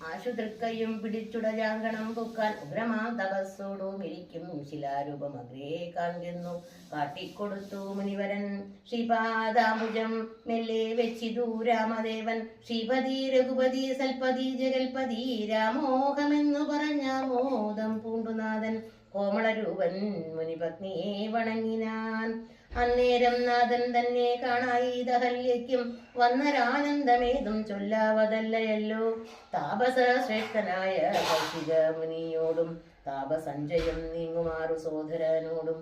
A: ആശുതൃക്കയും പിടിച്ചുടജാങ്കണം പൊക്കാൻ ഉഗ്രമാം തപസ്സോടും ഇരിക്കും ശിലാരൂപമഗ്രേ കാൺകുന്നു കാട്ടിക്കൊടുത്തു മുനിവരൻ. ശ്രീപാദാംബുജം മെല്ലെ വെച്ചിതു രാമദേവൻ ശ്രീപതി രഘുപതി സൽപതി ജഗൽപതി രാമോഹമെന്നു പറഞ്ഞ മോദം പൂണ്ടുനാഥൻ കോമളരൂപൻ മുനിപത്നിയെ വണങ്ങിനാൻ. അന്നേരം നാഥൻ തന്നെ കാണായി ദഹല്യയ്ക്കും വന്നരാനന്ദമേതും ചൊല്ലാവതല്ലയല്ലോ. താപസ ശ്രേഷ്ഠനായ കൗശിക മുനിയോടും താപസഞ്ജയം നീങ്ങുമാറു സോദരനോടും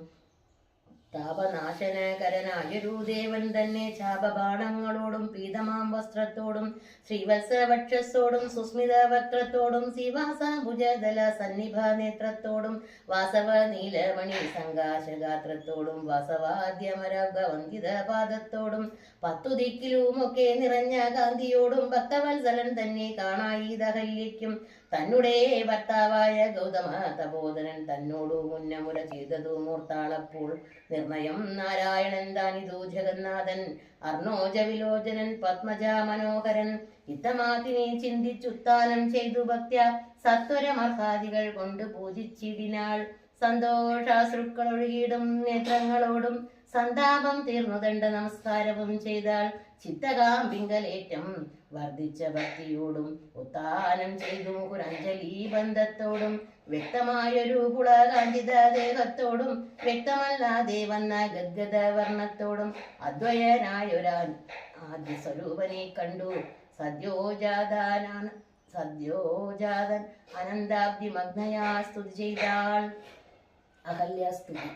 A: താപനാശനകരനായൊരു ദേവൻ തന്നെ ചാപബാണങ്ങളോടും പീതമാം വസ്ത്രത്തോടും ശ്രീവത്സവക്ഷത്തോടും സുസ്മിത വക്രത്തോടും ശ്രീവാസാംബുജദല സന്നിഭ നേത്രത്തോടും വാസവ നീലമണി സങ്കാശഗാത്രത്തോടും വാസവാദ്യമരവന്തിത പാദത്തോടും 10 ദിക്കിലുമൊക്കെ നിറഞ്ഞ കാന്തിയോടും ഭക്തവത്സലൻ തന്നെ കാണായി ദഹല്യയ്ക്കും തന്നെ ഭർത്താവായ ഗൗതമ തപോധനൻ തന്നോടു മുന്നമുര ചെയ്തതു മൂർത്താളപ്പോൾ നിർണയം നാരായണൻ താനിതു ജഗന്നാഥൻ അർണോജ വിലോചനൻ പത്മജ മനോഹരൻ ഇത്തമാത്തിനെ ചിന്തിച്ചുത്താനം ചെയ്തു ഭക്ത്യ സത്വരമർഹാദികൾ കൊണ്ട് പൂജിച്ചിടിനാൾ. സന്തോഷാശ്രുക്കളൊഴുകിയിടും നേത്രങ്ങളോടും സന്താപം തീർന്നു ദണ്ഡ നമസ്കാരവും ചെയ്താൾ. ചിത്തകാമ്പിങ്കലേറ്റം വർദ്ധിച്ച ഭക്തിയോടും ഉത്താനം ചെയ്തു മുകുരഞ്ജലി ബന്ധത്തോടും വ്യക്തമായൊരു പുളകാഞ്ചിത ദേഹത്തോടും വ്യക്തമല്ലാതെ വന്ന ഗദ്ഗത വർണ്ണത്തോടും അദ്വയനായൊരാൻ ആദ്യ സ്വരൂപനെ കണ്ടു സദ്യോജാതൻ അനന്താബ്ദി മഗ്നയാ സ്തുതി ചെയ്താൾ. അഹല്യാസ്തുതി.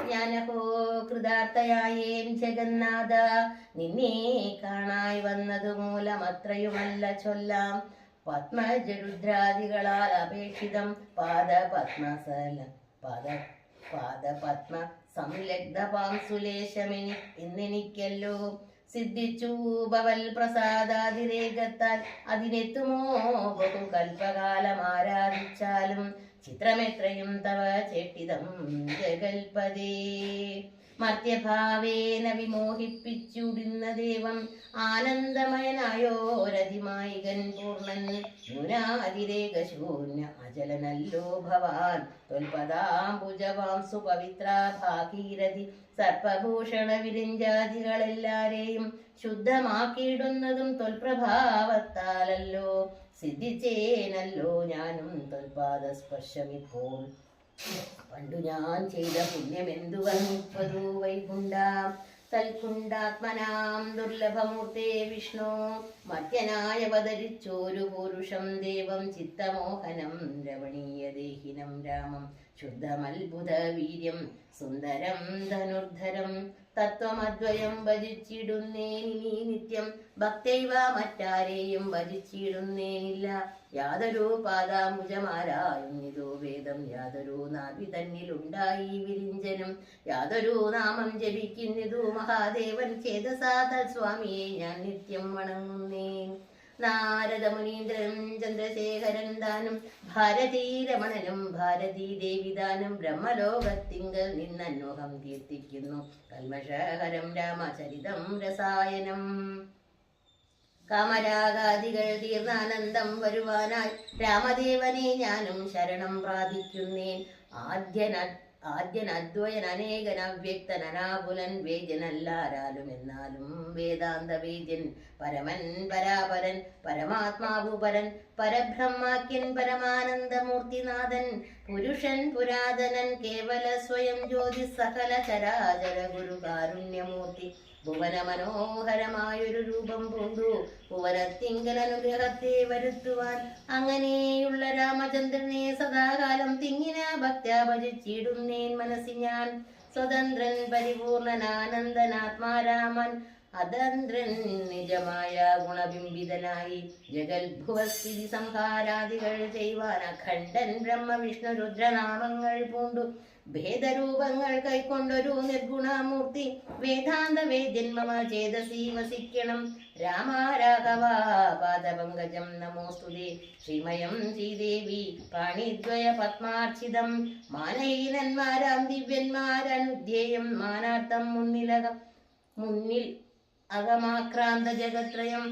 A: ഞാനഹോ കൃതാർത്ഥയായേം ജഗന്നാഥ നിന്നെ കാണായി വന്നതു മൂലമത്രയുമല്ല ചൊല്ലാം. പത്മജരുദ്രാദികളാൽ അപേക്ഷിതം പാദപത്മ സംലഗ്ധപാം സുലേശമെനി എന്നെനിക്കല്ലോ സിദ്ധിച്ചു ഭവൽ പ്രസാദാതിരേകത്താൽ. അതിനെത്തുമോ ബഹുകൽപകാലം ആരാധിച്ചാലും ചിത്രമെത്രയും തവ ചേട്ടിതം ജഗൽപദേ. മർത്യഭാവേന വിമോഹിപ്പിച്ചുടിന്ന ദേവം ആനന്ദമയനായോരതിമായികൻ പൂർണ്ണൻ ന്യൂനാതിരേകശൂന്യ അജലനല്ലോ ഭവാൻ. തൊൽപദാംബുജവാം സുപവിത്ര ഭാഗീരഥി സർപ്പഭൂഷണ വിരിഞ്ചാദികളെല്ലാരെയും ശുദ്ധമാക്കിയിടുന്നതും തൊൽപ്രഭാവത്താലല്ലോ. സിദ്ധിച്ചേനല്ലോ ഞാനും തൊൽപാദസ്പർശമിപ്പോൾ. പണ്ടു ഞാൻ ചെയ്ത പുണ്യമെന്തു വർണ്ണിപ്പതു വൈകുണ്ഠ തൽക്കുണ്ടാത്മനാം ദുർലഭമൂർത്തേ വിഷ്ണു. മത്യനായവതരിച്ചോരു പുരുഷം ദേവം ചിത്തമോഹനം രമണീയദേഹിനം രാമം ശുദ്ധമത്ഭുത വീര്യം സുന്ദരം ധനുർധരം. തത്വമദ്വയം ഭജിച്ചിടുന്നേനി നിത്യം ഭക്തൈവ മറ്റാരെയും ഭജിച്ചിടുന്നേനില്ല. യാതൊരു പാദാംബുജമാരായുന്നിതോ വേദം യാതൊരു നാഭി തന്നിലുണ്ടായി വിരിഞ്ചനും യാതൊരു നാമം ജപിക്കുന്നിതു മഹാദേവൻ ചേതസാ തത്സ്വാമിയെ ഞാൻ നിത്യം വണങ്ങുന്നേ. നാരദ മുനീന്ദ്രനും ചന്ദ്രശേഖരൻ താനും ഭാരതീരമണനും ഭാരതീ ദേവിദാനം ബ്രഹ്മലോകത്തിങ്കൽ നിന്നന്വഹം കീർത്തിക്കുന്നു കൽമഷഹരം രാമചരിതം രസായനം. കാമരാഗാദികൾ തീർന്നാനന്ദം വരുവാനായി രാമദേവനെ ഞാനും ശരണം പ്രാപിക്കുന്നേൻ. ആദ്യൻ അനേകൻ അവ്യക്തൻ അനാകുലൻ വേദ്യനല്ലാരാലും എന്നാലും വേദാന്ത വേദ്യൻ പരമൻ പരാപരൻ പരമാത്മാവു പരൻ പരബ്രഹ്മാക്യൻ പരമാനന്ദമൂർത്തിനാഥൻ പുരുഷൻ പുരാതനൻ കേവല സ്വയം ജ്യോതി സകല ചരാചര ഗുരു കാരുണ്യമൂർത്തി ഭുവന മനോഹരമായൊരു രൂപം പൂണ്ടു ഭുവനത്തിങ്കൽ അനുഗ്രഹത്തെ വരുത്തുവാൻ. അങ്ങനെയുള്ള രാമചന്ദ്രനെ സദാകാലം തിങ്ങിന ഭക്ത്യാ ഭജിച്ചിടുന്നേൻ മനസ്സി ഞാൻ. സ്വതന്ത്രൻ പരിപൂർണനാനന്ദനാത്മാരാമൻ അതന്ത്രൻ നിജമായ ഗുണബിംബിതനായി ജഗൽഭുവസ്ഥിതി സംഹാരാദികൾ ചെയ്യുവാൻ അഖണ്ഡൻ ബ്രഹ്മവിഷ്ണു രുദ്രനാമങ്ങൾ പൂണ്ടു ഭേദരൂപങ്ങൾ കൈക്കൊണ്ടൊരു നിർഗുണമൂർത്തി വേദാന്ത വേദ്യൻ മമ ചേതസി വസിക്കണം. രാമ രാഘവ പാദപങ്കജം നമോസ്തുതേ ശ്രീമയം ശ്രീദേവി പാണിദ്വയ പത്മാർച്ചിതം. മാനഹീനന്മാരാം ദിവ്യന്മാരനുധ്യേയം മാനാർത്ഥം മുന്നിൽ അകമാക്രാന്ത ജഗത്രയം.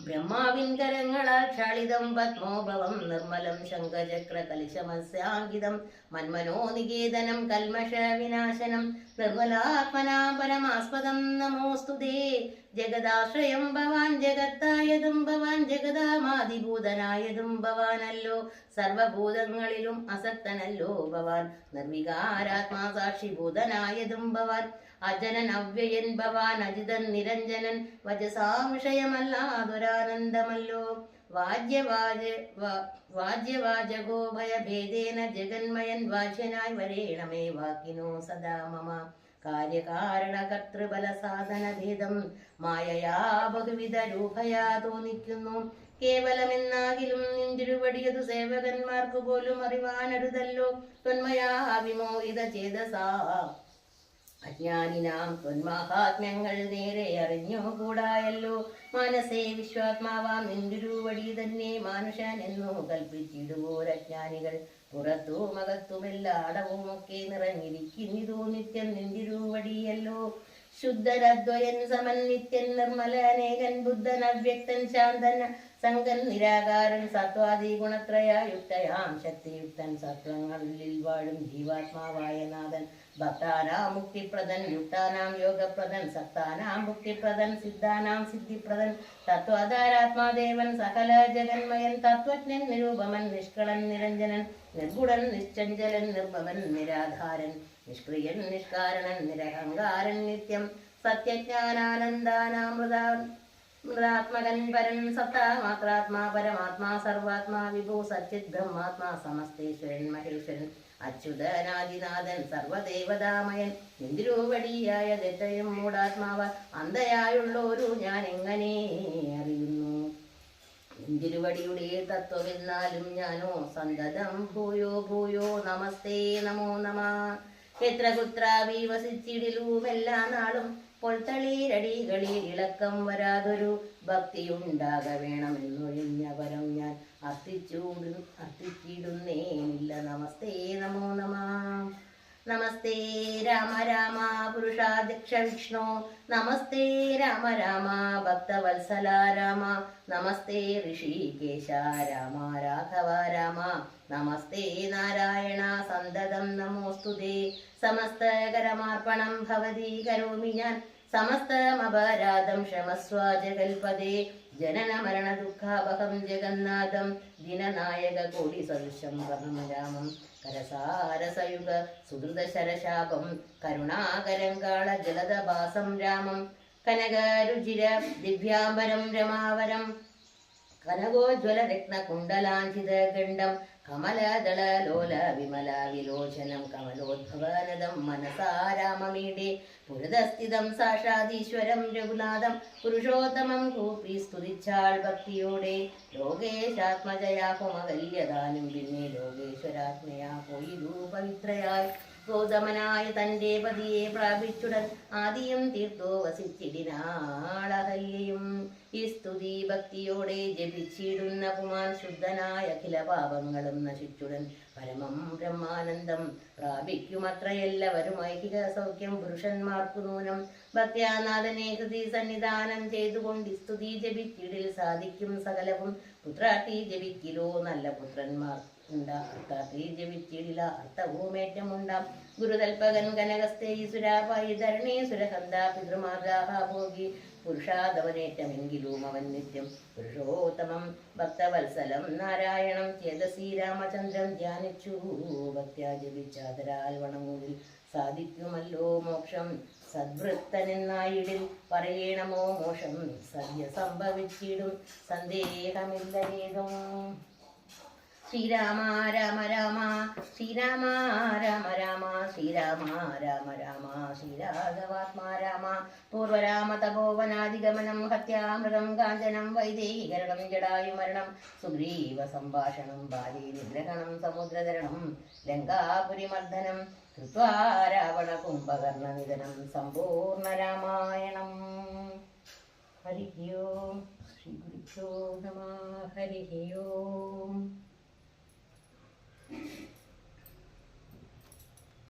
A: ബ്രഹ്മാവിൻ കരങ്ങളാൽ ക്ഷാളിതം പത്മോഭവം നിർമ്മലം ശംഖചക്ര കലിശമസ്യാങ്കിതം മന്മനോനികേതനം കൽമഷ വിനാശനം നിർമ്മലാത്മനാം പരമാസ്പദം നമോസ്തുതേ. ജഗദാശ്രയം ഭവാൻ ജഗത്തായതും ഭവാൻ ജഗദാമാദിഭൂതനായതും ഭവാനല്ലോ സർവഭൂതങ്ങളിലും അസക്തനല്ലോ ഭവാൻ നിർവികാരാത്മാ സാക്ഷിഭൂതനായതും ഭവാൻ അജനൻ അവ്യയൻ ഭവാൻ അജിതൻ നിരഞ്ജനൻ വജസാം വിഷയമല്ലാതൊരാനന്ദമല്ലോ. വാജ്യവാചകോ ഭയഭേദേന ജഗന്മയൻ വാച്യനായി വരേണമേ വാക്കിനോ സദാ മമ. കാര്യകാരണ കർത്തൃബല സാധന ഭേദം മായയാ ബഹുവിധ രൂപയാ തോന്നിക്കുന്നു. കേവലമെന്നാകിലും നിന്തിരുവടിയതു സേവകന്മാർക്കു പോലും അറിവാനരുതല്ലോ. ത്വന്മയാ വിമോഹിത ചേതസാ അജ്ഞാനിനാം ത്വന്മാഹാത്മ്യങ്ങൾ നേരെ അറിഞ്ഞുകൂടായല്ലോ. മനസ്സേ വിശ്വാത്മാവാം നിന്തിരുവടി തന്നെ മാനുഷൻ എന്നു കൽപ്പിച്ചിടുവോരജ്ഞാനികൾ. പുറത്തും അകത്തുമെല്ലാടവുമൊക്കെ നിറഞ്ഞിരിക്കുന്നിതു നിത്യം നിന്തിരുവടിയല്ലോ. ശുദ്ധരദ്വയൻ സമൻ നിത്യൻ നിർമ്മലനേകൻ ബുദ്ധൻ അവ്യക്തൻ ശാന്തൻ സംഗൻ നിരാകാരൻ സത്വാദി ഗുണത്രയായുക്തയാം ശക്തിയുക്തൻ സത്വങ്ങളിൽ വാഴും ജീവാത്മാവായ നാഥൻ. ഭക്താനാം മുക്തിപ്രദൻ യുക്താനാം യോഗപ്രദൻ സക്താനാം മുക്തിപ്രദൻ സിദ്ധാനാം സിദ്ധിപ്രദൻ തത്വാധാരാത്മാദേവൻ സകല ജഗന്മയൻ തത്വജ്ഞൻ നിരൂപമൻ നിഷ്കളൻ നിരഞ്ജനൻ നിർഗുണൻ നിശ്ചഞ്ചലൻ നിർഭവൻ നിരാധാരൻ നിഷ്ക്രിയൻ നിഷ്കാരണൻ നിരഹങ്കാരൻ നിത്യം സത്യജ്ഞാനാനന്ദാനാമൃതാത്മകൻ പരൻ സത്താ മാത്രാത്മാ പരമാത്മാ സർവാത്മാ വിഭൂ സച്ചിത് ബ്രഹ്മാത്മാ സമസ്തേശ്വരൻ മഹേശ്വരൻ അച്യുതനാദിനാഥൻ സർവദേവതാമയൻ നിന്തിരുവടിയായ ദത്തയും മൂടാത്മാവ അന്ധയായുള്ളൊരു ഞാൻ എങ്ങനെ അറിയുന്നു. നിന്തിരുവടിയുടെ തത്വമെന്നാലും ഞാനോ സന്തതം ഭൂയോ ഭൂയോ നമസ്തേ നമോ നമ. എത്ര കുത്രാവി വസിച്ചിടിലുമെല്ലാ നാളും പൊൽത്തളീരടികളിൽ ഇളക്കം വരാതൊരു ഭക്തിയുണ്ടാക വേണമെന്നൊഴിഞ്ഞ വരം ഞാൻ അർത്ഥിച്ചിടുന്നേനില്ല. നമസ്തേ നമോ നമ. നമസ്തേ രാമ രാമ പുരുഷാധ്യക്ഷ വിഷ്ണു നമസ്തേ രാമ രാമ ഭക്തവത്സല രാമ നമസ്തേ ഋഷികേശ രാമ രാഘവ രാമ നമസ്തേ നാരായണ സന്തതം നമോസ്തുതേ. സമസ്തകരമാർപ്പണം ഭവതി കരോമി ഞാൻ സമസ്തമപരാധം ക്ഷമസ്വ ജഗൽപദേ. ജനന മരണ ദുഃഖാപഹം ജഗന്നാഥം ദിനനായക കോടി സദൃശം പ്രഭമരാമം കരസാരസയുഗ സുഹൃദശരശാപം കരുണാകരങ്കാള ജലദഭാസം രാമം കനകരുചിര ദിവ്യാംബരം രമാവരം കനകോജ്വല രത്നകുണ്ടലാഞ്ചിത ഗണ്ഡം കമലദളലോല വിമല വിലോചനം കമലോദ്ഭവനദം മനസാ രാമമീഡേ പുരതസ്ഥിതം സാക്ഷാദീശ്വരം രഘുനാഥം പുരുഷോത്തമം കൂപ്പി സ്തുതിച്ചാൾ ഭക്തിയോടെ. ലോകേശാത്മജയാ ഹോമകല്യദാനം പിന്നെ ലോകേശ്വരാത്മയാ പോയിരു പവിത്രയായി ഗൗതമനായ തന്റെ പതിയെ പ്രാപിച്ചുടൻ ആദിയും തീർത്തോ വസിച്ചിടിനാളഹല്യയും. ഈ സ്തുതി ഭക്തിയോടെ ജപിച്ചിടുന്ന പുമാൻ ശുദ്ധനായ അഖില പാപങ്ങളും നശിച്ചുടൻ പരമം ബ്രഹ്മാനന്ദം പ്രാപിക്കുമത്രയെല്ലാവരും ഐഹിക സൗഖ്യം പുരുഷന്മാർക്കു നൂനം ഭക്ത്യാനാഥനെ ഹൃദി സന്നിധാനം ചെയ്തുകൊണ്ട് സ്തുതി ജപിച്ചിടിൽ സാധിക്കും സകലവും പുത്രാട്ടി ജപിക്കിലോ നല്ല പുത്രന്മാർ ഉണ്ടാർത്തി ജപിച്ചിടില അർത്ഥവുമേറ്റമുണ്ടാം ഗുരുതൽപകൻ കനകസ്ഥേസുരാപായി ധരണി സുരഹന്ത പിതൃമാർഗാഭോഗി പുരുഷാധവനേറ്റമെങ്കിലും അവൻ നിത്യം പുരുഷോത്തമം ഭക്തവത്സലം നാരായണം ചേതസി രാമചന്ദ്രൻ ധ്യാനിച്ചു ഭക്ത്യാ ജപിച്ചാതരാൽ വണങ്ങുകിൽ സാധിക്കുമല്ലോ മോക്ഷം സദ്വൃത്തനെന്നായിടിൽ പറയണമോ മോക്ഷം സദ്യ സംഭവിച്ചിടും സന്ദേഹമില്ലവേദം. ശ്രീരാമ രാമ രാമ ശ്രീരാമ രാമ രാമ ശ്രീരാമ രാമ രാമ ശ്രീരാഘവാത്മാ രാമ പൂർവരാമ തപോവനാദിഗമനം ഹത്യാമൃതം കാഞ്ചനം വൈദേഹീകരണം ജടായുമരണം സുഗ്രീവ സംഭാഷണം ബാലി നിഗ്രഹണം സമുദ്രതരണം ലങ്കാപുരിമർദ്ദനം കൃത്വാ രാവണ കുംഭകർണനിധനം സമ്പൂർണ്ണ രാമായണം. ഹരി ഓം. ശ്രീ ഗുരുഭ്യോ നമഃ. ഹരി ഓം.